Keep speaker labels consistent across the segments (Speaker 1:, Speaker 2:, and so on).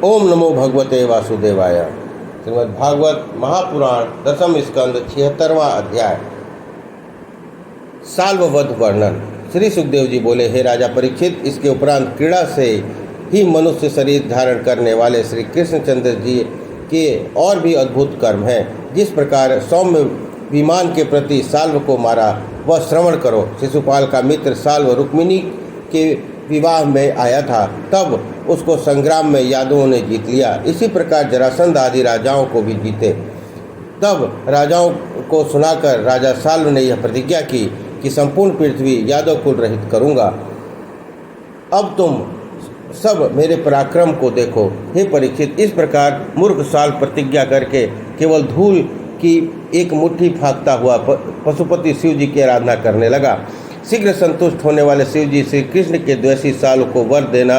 Speaker 1: ओम नमो भगवते वासुदेवाय। श्रीमद् भागवत महापुराण दसम स्कंद 76वां अध्याय। साल्ववध वर्णन। श्री सुखदेव जी बोले, हे राजा परीक्षित, इसके उपरांत क्रीड़ा से ही मनुष्य शरीर धारण करने वाले श्री कृष्णचंद्र जी के और भी अद्भुत कर्म हैं। जिस प्रकार सौम्य विमान के प्रति साल्व को मारा वह श्रवण करो। शिशुपाल का मित्र साल्व रुक्मिणी के विवाह में आया था, तब उसको संग्राम में यादवों ने जीत लिया। इसी प्रकार जरासंध आदि राजाओं को भी जीते। तब राजाओं को सुनाकर राजा साल्व ने यह प्रतिज्ञा की कि संपूर्ण पृथ्वी यादव कुल रहित करूँगा। अब तुम सब मेरे पराक्रम को देखो। हे परीक्षित, इस प्रकार मूर्ख साल्व प्रतिज्ञा करके केवल धूल की एक मुट्ठी फाँकता हुआ पशुपति शिव जी की आराधना करने लगा। शीघ्र संतुष्ट होने वाले शिव जी श्री कृष्ण के द्वेषी साल्व को वर देना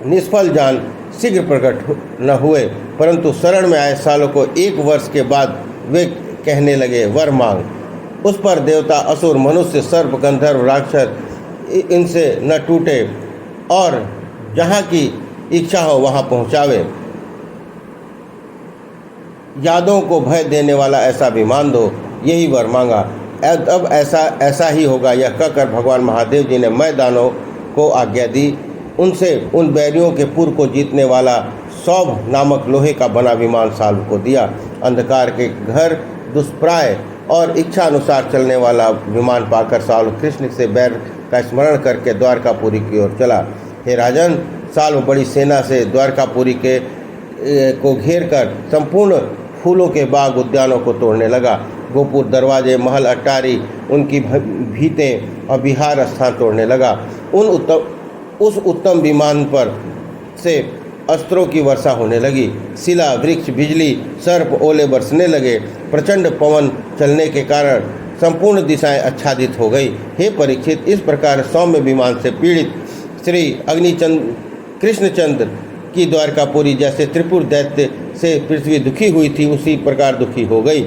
Speaker 1: निष्फल जान शीघ्र प्रकट न हुए, परंतु शरण में आए सालों को 1 वर्ष के बाद वे कहने लगे, वर मांग। उस पर देवता, असुर, मनुष्य, सर्प, गंधर्व, राक्षस इनसे न टूटे और जहाँ की इच्छा हो वहाँ पहुँचावे। यादों को भय देने वाला ऐसा विमान दो, यही वर मांगा। अब ऐसा ही होगा। यह कहकर भगवान महादेव जी ने मय दानों को आज्ञा दी। उनसे उन बैरियों के पुर को जीतने वाला सौभ नामक लोहे का बना विमान साल्व को दिया। अंधकार के घर दुष्प्राय और इच्छा अनुसार चलने वाला विमान पाकर साल्व कृष्ण से बैर का स्मरण करके द्वारकापुरी की ओर चला। हे राजन, साल्व बड़ी सेना से द्वारकापुरी को घेर कर संपूर्ण फूलों के बाग उद्यानों को तोड़ने लगा। गोपुर, दरवाजे, महल, अटारी, उनकी भीतें और विहार स्थान तोड़ने लगा। उस उत्तम विमान पर से अस्त्रों की वर्षा होने लगी। शिला, वृक्ष, बिजली, सर्प, ओले बरसने लगे। प्रचंड पवन चलने के कारण संपूर्ण दिशाएं आच्छादित हो गई। हे परीक्षित, इस प्रकार सौम्य विमान से पीड़ित श्री कृष्णचंद्र की द्वारकापुरी जैसे त्रिपुर दैत्य से पृथ्वी दुखी हुई थी, उसी प्रकार दुखी हो गई।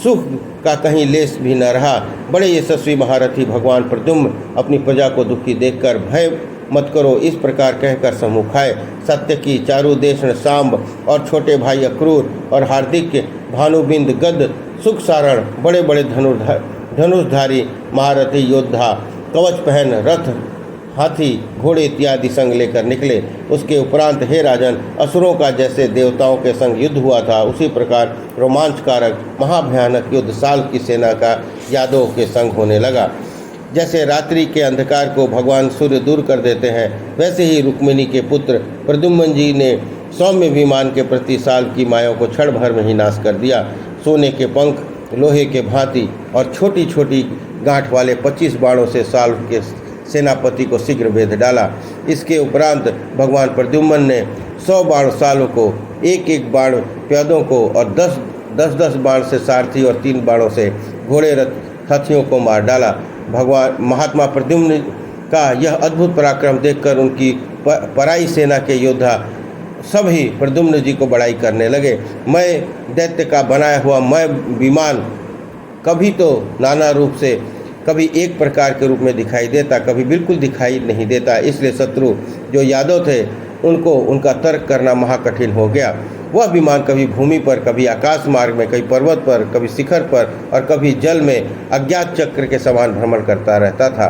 Speaker 1: सुख का कहीं लेस भी न रहा। बड़े यशस्वी महारथी भगवान प्रद्युम्न अपनी प्रजा को दुखी देखकर भय मत करो इस प्रकार कहकर सम्मुख आए। सत्यकी, चारुदेशन, सांब और छोटे भाई अक्रूर और हार्दिक, भानुबिंद, गद, सुख सारण, बड़े बड़े धनुषधारी महारथी योद्धा कवच पहन रथ, हाथी, घोड़े इत्यादि संग लेकर निकले। उसके उपरांत हे राजन, असुरों का जैसे देवताओं के संग युद्ध हुआ था, उसी प्रकार रोमांचकारक महाभयानक युद्ध साल की सेना का यादवों के संग होने लगा। जैसे रात्रि के अंधकार को भगवान सूर्य दूर कर देते हैं, वैसे ही रुक्मिणी के पुत्र प्रद्युम्न जी ने सौम्य विमान के प्रति साल की मायाओं को क्षण भर में ही नाश कर दिया। सोने के पंख, लोहे के भांति और छोटी छोटी गांठ वाले 25 बाणों से साल के सेनापति को शीघ्र भेद डाला। इसके उपरांत भगवान प्रद्युम्न ने 100 बाण सालों को, 1-1 बाण प्यादों को और 10-10 बाण से सारथी और 3 बाणों से घोड़े हाथियों को मार डाला। भगवान महात्मा प्रद्युम्न का यह अद्भुत पराक्रम देखकर उनकी पराई सेना के योद्धा सभी प्रद्युम्न जी को बड़ाई करने लगे। मैं दैत्य का बनाया हुआ मैं विमान कभी तो नाना रूप से, कभी एक प्रकार के रूप में दिखाई देता, कभी बिल्कुल दिखाई नहीं देता। इसलिए शत्रु जो यादव थे उनको उनका तर्क करना महाकठिन हो गया। वह विमान कभी भूमि पर, कभी आकाश मार्ग में, कभी पर्वत पर, कभी शिखर पर और कभी जल में अज्ञात चक्र के समान भ्रमण करता रहता था।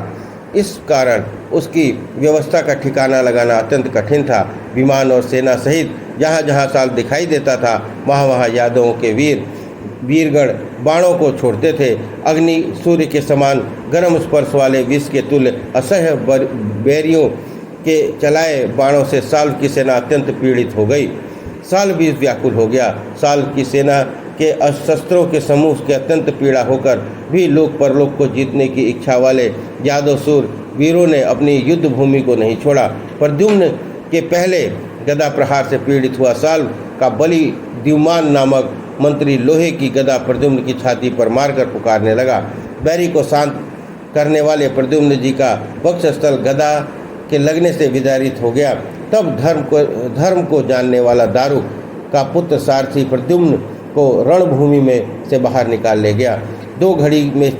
Speaker 1: इस कारण उसकी व्यवस्था का ठिकाना लगाना अत्यंत कठिन था। विमान और सेना सहित जहाँ जहाँ साल दिखाई देता था, वहाँ वहाँ यादवों के वीरगण बाणों को छोड़ते थे। अग्नि सूर्य के समान गर्म स्पर्श वाले विष के तुल्य असह्य बैरियों के चलाए बाणों से साल की सेना अत्यंत पीड़ित हो गई। साल भी व्याकुल हो गया। साल की सेना के शस्त्रों के समूह के अत्यंत पीड़ा होकर भी लोक परलोक को जीतने की इच्छा वाले यादव सूर वीरों ने अपनी युद्ध भूमि को नहीं छोड़ा। प्रद्युम्न के पहले गदा प्रहार से पीड़ित हुआ साल का बलि द्युमान नामक मंत्री लोहे की गदा प्रद्युम्न की छाती पर मारकर पुकारने लगा। बैरी को शांत करने वाले प्रद्युम्न जी का वक्षस्थल गदा के लगने से विदारित हो गया। तब धर्म को जानने वाला दारुक का पुत्र सारथी प्रद्युम्न को रणभूमि में से बाहर निकाल ले गया। 2 घड़ी में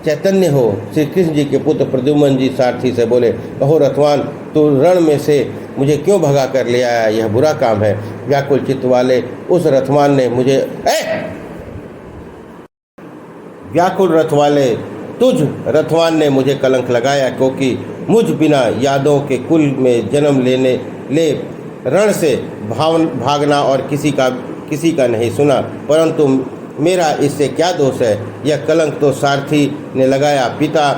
Speaker 1: चैतन्य हो श्री कृष्ण जी के पुत्र प्रद्युम्न जी सारथी से बोले, कहो रथवान, तू रण में से मुझे क्यों भगा कर ले आया? यह बुरा काम है। व्याकुल चित्त वाले उस रथवान ने मुझे व्याकुल रथ वाले तुझ रथवान ने मुझे कलंक लगाया, क्योंकि मुझ बिना यादों के कुल में जन्म ले रण से भागना और किसी का नहीं सुना। परंतु मेरा इससे क्या दोष है? यह कलंक तो सारथी ने लगाया। पिता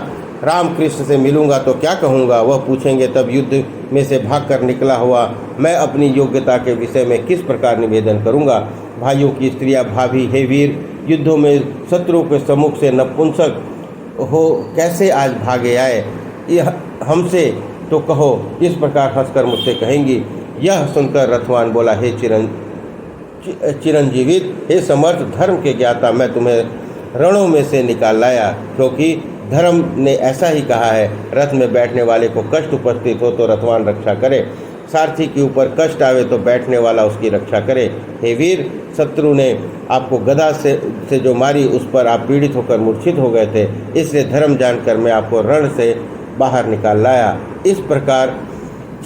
Speaker 1: रामकृष्ण से मिलूंगा तो क्या कहूँगा? वह पूछेंगे तब युद्ध में से भागकर निकला हुआ मैं अपनी योग्यता के विषय में किस प्रकार निवेदन करूँगा? भाइयों की स्त्रियाँ, भाभी, हे वीर, युद्धों में शत्रु के सम्मुख से नपुंसक हो कैसे आज भागे आए? यह हमसे तो कहो। इस प्रकार हंसकर मुझसे कहेंगी। यह सुनकर रथवान बोला, हे चिरंजीवित, हे समर्थ धर्म के ज्ञाता, मैं तुम्हें रणों में से निकाल लाया, क्योंकि धर्म ने ऐसा ही कहा है, रथ में बैठने वाले को कष्ट उपस्थित हो तो रथवान रक्षा करे, सारथी के ऊपर कष्ट आवे तो बैठने वाला उसकी रक्षा करे। हे वीर, शत्रु ने आपको गदा से जो मारी उस पर आप पीड़ित होकर मूर्छित हो गए थे, इसलिए धर्म जानकर मैं आपको रण से बाहर निकाल लाया। इस प्रकार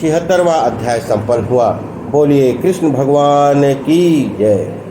Speaker 1: 76वां अध्याय संपन्न हुआ। बोलिए कृष्ण भगवान की जय।